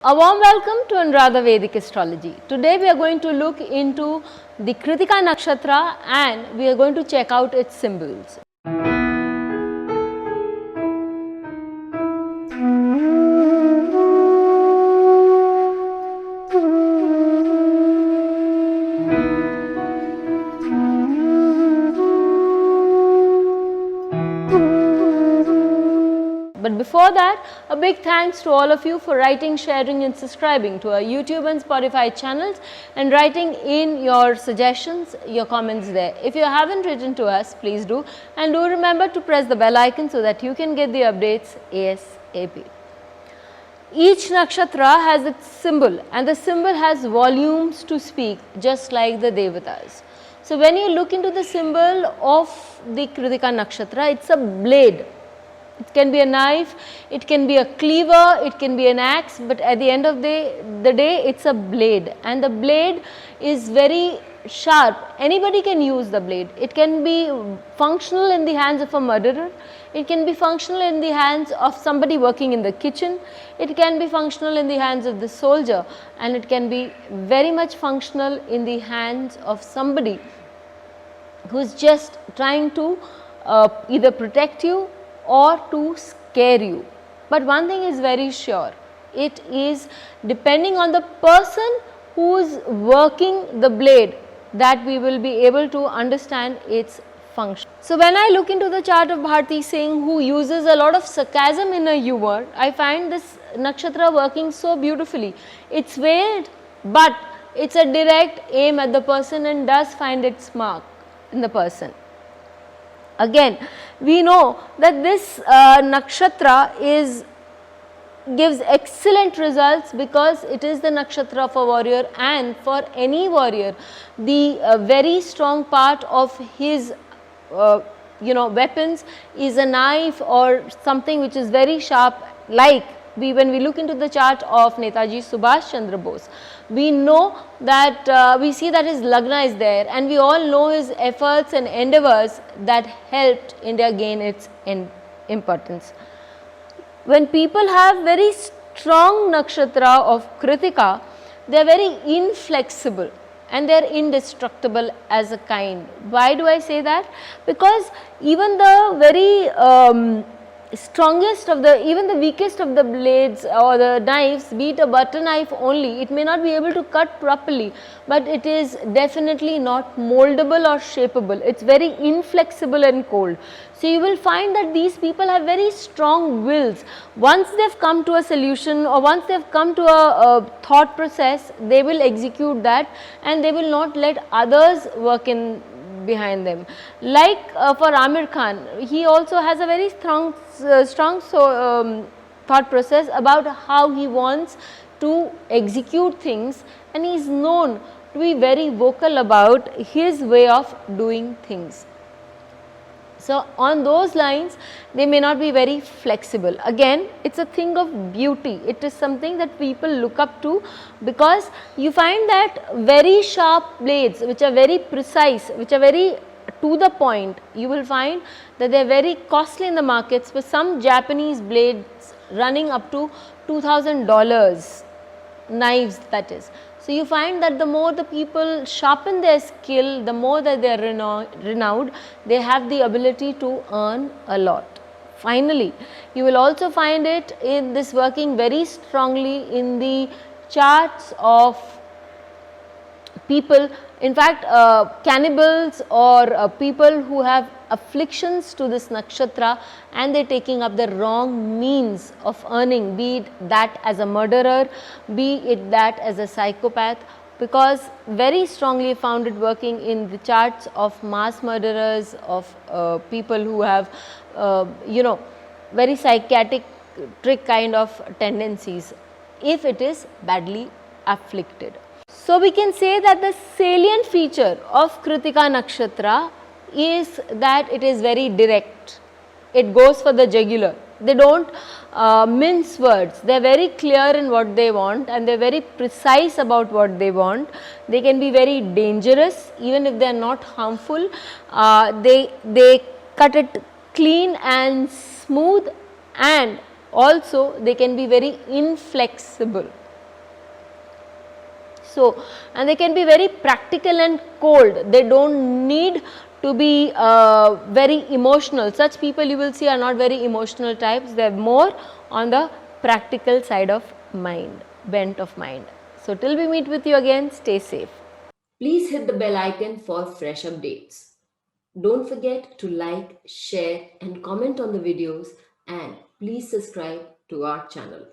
A warm welcome to Anuradha Vedic Astrology. Today we are going to look into the Krittika Nakshatra and we are going to check out its symbols. But before that, a big thanks to all of you for writing, sharing and subscribing to our YouTube and Spotify channels and writing in your suggestions, your comments there. If you haven't written to us, please do, and do remember to press the bell icon so that you can get the updates ASAP. Each nakshatra has its symbol and the symbol has volumes to speak, just like the devatas. So when you look into the symbol of the Krittika Nakshatra, it's a blade. It can be a knife, it can be a cleaver, it can be an axe, but at the end of the day it's a blade, and the blade is very sharp. Anybody can use the blade. It can be functional in the hands of a murderer, it can be functional in the hands of somebody working in the kitchen, it can be functional in the hands of the soldier, and it can be very much functional in the hands of somebody who is just trying to either protect you or to scare you. But one thing is very sure, it is depending on the person who is working the blade that we will be able to understand its function. So when I look into the chart of Bharti Singh, who uses a lot of sarcasm in her humor, I find this nakshatra working so beautifully. It's veiled, but it's a direct aim at the person and does find its mark in the person. Again, we know that this nakshatra gives excellent results because it is the nakshatra of a warrior, and for any warrior, the very strong part of his weapons is a knife or something which is very sharp, like when we look into the chart of Netaji Subhash Chandra Bose, we know that we see that his Lagna is there, and we all know his efforts and endeavors that helped India gain its importance. When people have very strong nakshatra of Krittika, they are very inflexible and they are indestructible as a kind. Why do I say that? Because even the very strongest of even the weakest of the blades or the knives, be it a butter knife only, it may not be able to cut properly, but it is definitely not moldable or shapeable. It's very inflexible and cold. So you will find that these people have very strong wills. Once they've come to a solution or once they've come to a thought process, they will execute that and they will not let others work in behind them. Like for Amir Khan, he also has a very strong thought process about how he wants to execute things, and he is known to be very vocal about his way of doing things. So on those lines, they may not be very flexible. Again, it's a thing of beauty. It is something that people look up to, because you find that very sharp blades which are very precise, which are very to the point, you will find that they are very costly in the markets, for some Japanese blades running up to $2,000, knives that is. So you find that the more the people sharpen their skill, the more that they are renowned, they have the ability to earn a lot. Finally, you will also find it in this working very strongly in the charts of people, in fact cannibals or people who have afflictions to this nakshatra, and they are taking up the wrong means of earning, be it that as a murderer, be it that as a psychopath, because very strongly found it working in the charts of mass murderers, of people who have very psychiatric kind of tendencies, if it is badly afflicted. So we can say that the salient feature of Krittika Nakshatra is that it is very direct. It goes for the jugular. They don't mince words. They are very clear in what they want and they are very precise about what they want. They can be very dangerous even if they are not harmful. They cut it clean and smooth, and also they can be very inflexible. So, and they can be very practical and cold. They don't need to be very emotional. Such people you will see are not very emotional types. They are more on the practical side of mind, bent of mind. So, till we meet with you again, stay safe. Please hit the bell icon for fresh updates. Don't forget to like, share and comment on the videos, and please subscribe to our channel.